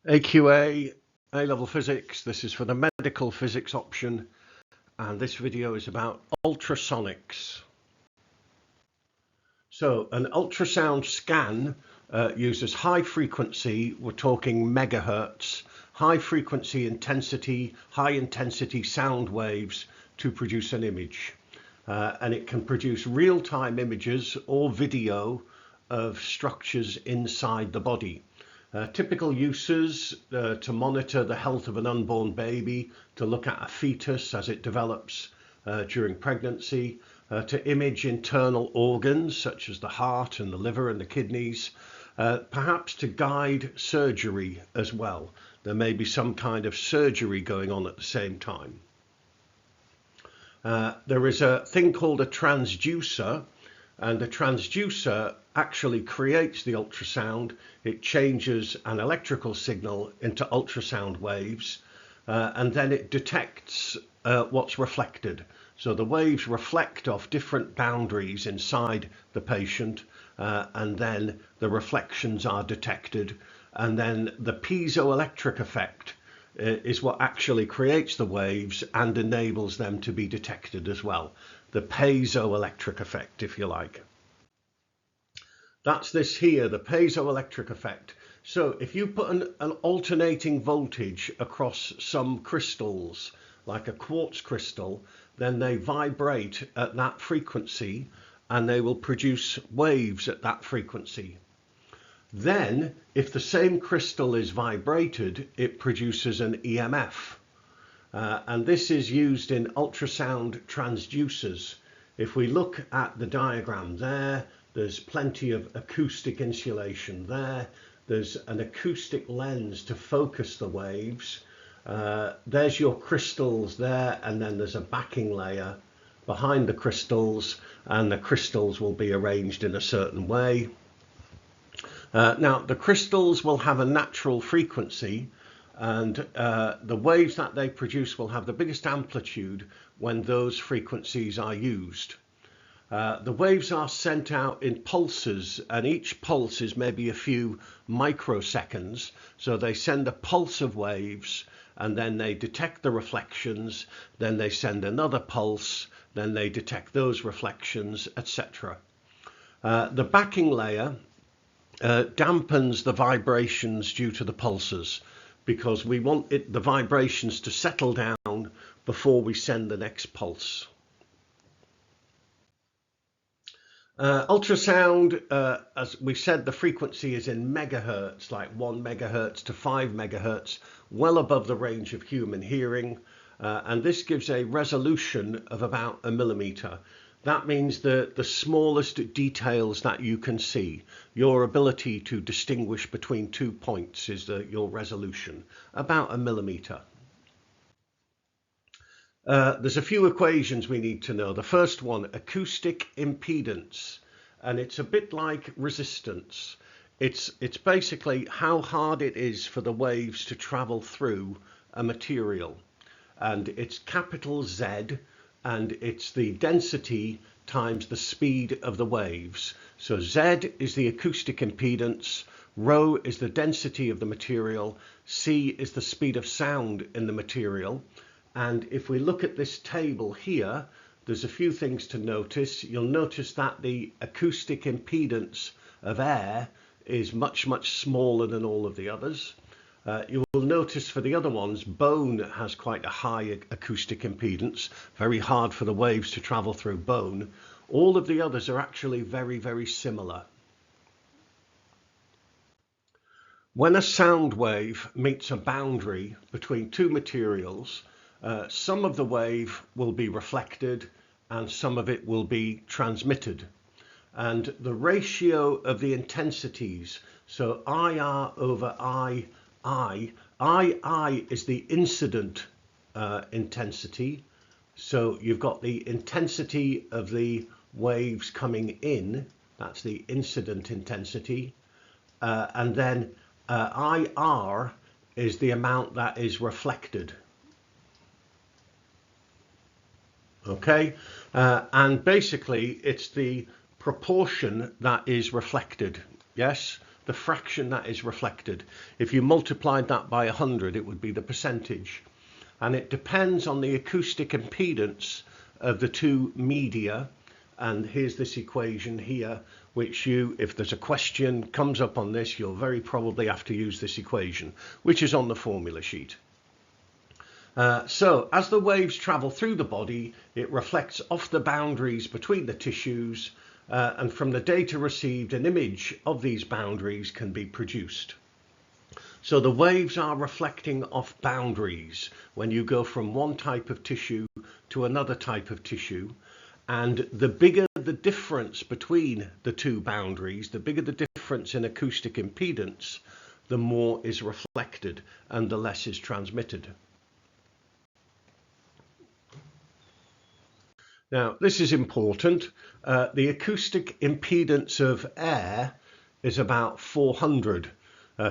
AQA, A-level physics. This is for the medical physics option, and this video is about ultrasonics. So an ultrasound scan uses high frequency, we're talking megahertz, high frequency intensity, high intensity sound waves to produce an image. And it can produce real-time images or video of structures inside the body. Typical uses to monitor the health of an unborn baby, to look at a fetus as it develops during pregnancy, to image internal organs such as the heart and the liver and the kidneys, perhaps to guide surgery as well. There may be some kind of surgery going on at the same time. There is a thing called a transducer, and the transducer actually creates the ultrasound. It changes an electrical signal into ultrasound waves, and then it detects what's reflected. So the waves reflect off different boundaries inside the patient, and then the reflections are detected, and then the piezoelectric effect is what actually creates the waves and enables them to be detected as well. The piezoelectric effect, if you like. That's this here, the piezoelectric effect. So if you put an alternating voltage across some crystals, like a quartz crystal, then they vibrate at that frequency and they will produce waves at that frequency. Then, if the same crystal is vibrated, it produces an EMF. And this is used in ultrasound transducers. If we look at the diagram there, there's plenty of acoustic insulation there. There's an acoustic lens to focus the waves. There's your crystals there, and then there's a backing layer behind the crystals, and the crystals will be arranged in a certain way. Now, the crystals will have a natural frequency, and the waves that they produce will have the biggest amplitude when those frequencies are used. The waves are sent out in pulses, and each pulse is maybe a few microseconds. So they send a pulse of waves, and then they detect the reflections, then they send another pulse, then they detect those reflections, etc. The backing layer dampens the vibrations due to the pulses, because we want the vibrations to settle down before we send the next pulse. Ultrasound, as we said, the frequency is in megahertz, like 1 megahertz to 5 megahertz, well above the range of human hearing, and this gives a resolution of about a millimeter. That means the smallest details that you can see. Your ability to distinguish between 2 points is your resolution, about a millimeter. There's a few equations we need to know. The first one, acoustic impedance, and it's a bit like resistance. It's basically how hard it is for the waves to travel through a material, and it's capital Z, and it's the density times the speed of the waves. So Z is the acoustic impedance, rho is the density of the material, C is the speed of sound in the material. And if we look at this table here, there's a few things to notice. You'll notice that the acoustic impedance of air is much, much smaller than all of the others. You will notice for the other ones, bone has quite a high acoustic impedance, very hard for the waves to travel through bone. All of the others are actually very, very similar. When a sound wave meets a boundary between two materials, some of the wave will be reflected and some of it will be transmitted. And the ratio of the intensities, so IR over II is the incident intensity. So you've got the intensity of the waves coming in, that's the incident intensity, and then IR is the amount that is reflected. Okay, and basically it's the proportion that is reflected. Yes, the fraction that is reflected. If you multiplied that by 100, it would be the percentage. And it depends on the acoustic impedance of the two media. And here's this equation here, which you, if there's a question comes up on this, you'll very probably have to use this equation, which is on the formula sheet. So as the waves travel through the body, it reflects off the boundaries between the tissues, and from the data received, an image of these boundaries can be produced. So the waves are reflecting off boundaries when you go from one type of tissue to another type of tissue. And the bigger the difference between the two boundaries, the bigger the difference in acoustic impedance, the more is reflected and the less is transmitted. Now, this is important. The acoustic impedance of air is about 400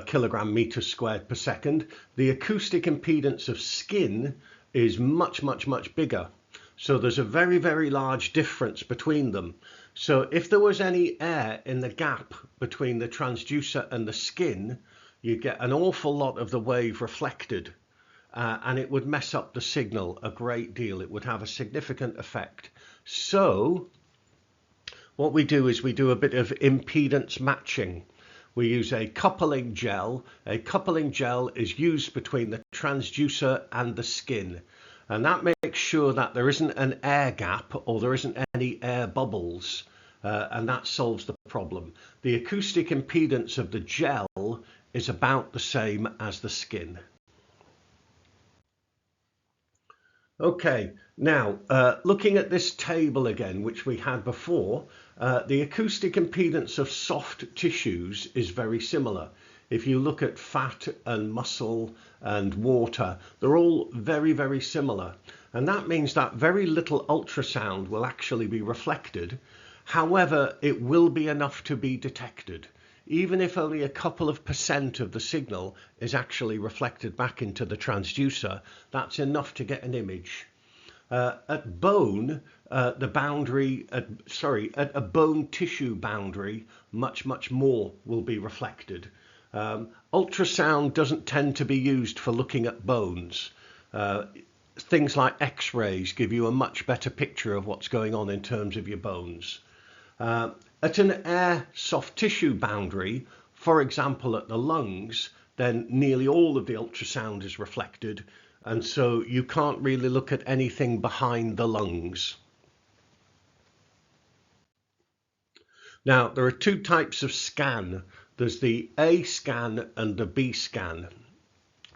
kilogram meters squared per second. The acoustic impedance of skin is much bigger. So there's a very large difference between them. So if there was any air in the gap between the transducer and the skin, you get an awful lot of the wave reflected. And it would mess up the signal a great deal. It would have a significant effect. So what we do is we do a bit of impedance matching. We use a coupling gel. A coupling gel is used between the transducer and the skin. And that makes sure that there isn't an air gap or there isn't any air bubbles. And that solves the problem. The acoustic impedance of the gel is about the same as the skin. Okay, now looking at this table again, which we had before, the acoustic impedance of soft tissues is very similar. If you look at fat and muscle and water, they're all very similar. And that means that very little ultrasound will actually be reflected. However, it will be enough to be detected. Even if only a couple of % of the signal is actually reflected back into the transducer, that's enough to get an image. At bone, the boundary, at a bone tissue boundary, much more will be reflected. Ultrasound doesn't tend to be used for looking at bones. Things like X-rays give you a much better picture of what's going on in terms of your bones. At an air soft tissue boundary, for example at the lungs, then nearly all of the ultrasound is reflected, and so you can't really look at anything behind the lungs. Now, there are two types of scan. There's the A scan and the B scan.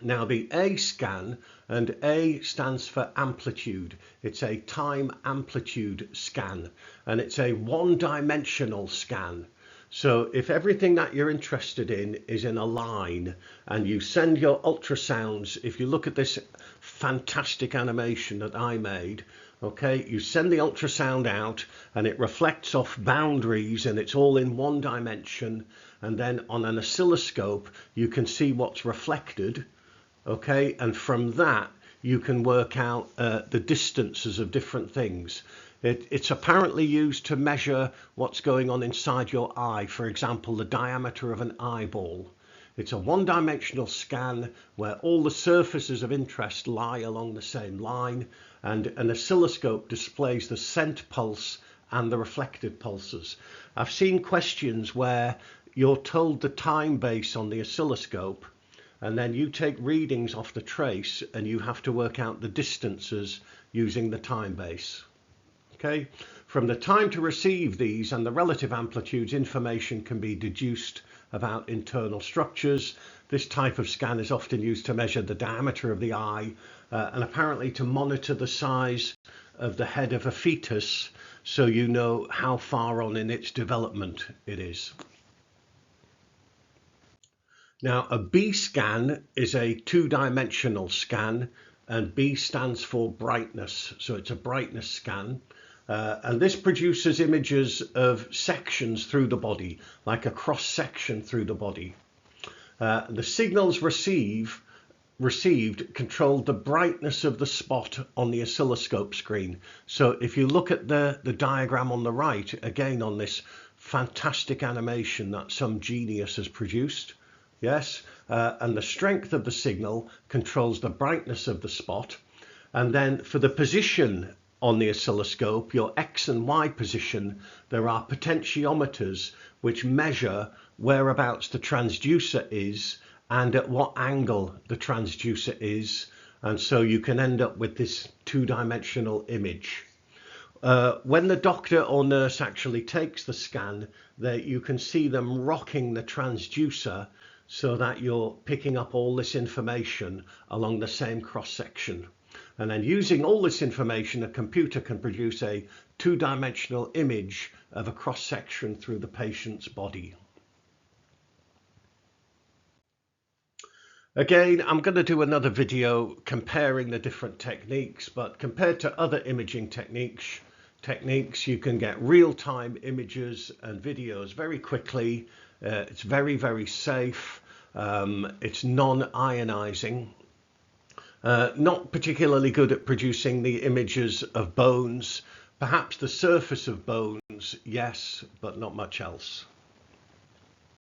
Now, the A scan, and A stands for amplitude. It's a time amplitude scan, and it's a one-dimensional scan. So if everything that you're interested in is in a line and you send your ultrasounds, if you look at this fantastic animation that I made, okay, you send the ultrasound out and it reflects off boundaries and it's all in one dimension, and then on an oscilloscope you can see what's reflected. Okay, and from that you can work out the distances of different things. It's apparently used to measure what's going on inside your eye, for example, the diameter of an eyeball. It's a one-dimensional scan where all the surfaces of interest lie along the same line, and an oscilloscope displays the sent pulse and the reflected pulses. I've seen questions where you're told the time base on the oscilloscope, and then you take readings off the trace and you have to work out the distances using the time base. Okay, from the time to receive these and the relative amplitudes, information can be deduced about internal structures. This type of scan is often used to measure the diameter of the eye and apparently to monitor the size of the head of a fetus, so you know how far on in its development it is. Now, a B scan is a two-dimensional scan, and B stands for brightness, so it's a brightness scan. And this produces images of sections through the body, like a cross-section through the body. The signals received control the brightness of the spot on the oscilloscope screen. So if you look at the diagram on the right, again on this fantastic animation that some genius has produced. Yes, and the strength of the signal controls the brightness of the spot. And then for the position on the oscilloscope, your X and Y position, there are potentiometers which measure whereabouts the transducer is and at what angle the transducer is. And so you can end up with this two-dimensional image. When the doctor or nurse actually takes the scan, you can see them rocking the transducer so that you're picking up all this information along the same cross section. And then using all this information, a computer can produce a two-dimensional image of a cross section through the patient's body. Again, I'm going to do another video comparing the different techniques, but compared to other imaging techniques, you can get real-time images and videos very quickly. It's very, very safe. It's non-ionizing. Not particularly good at producing the images of bones. Perhaps the surface of bones, yes, but not much else.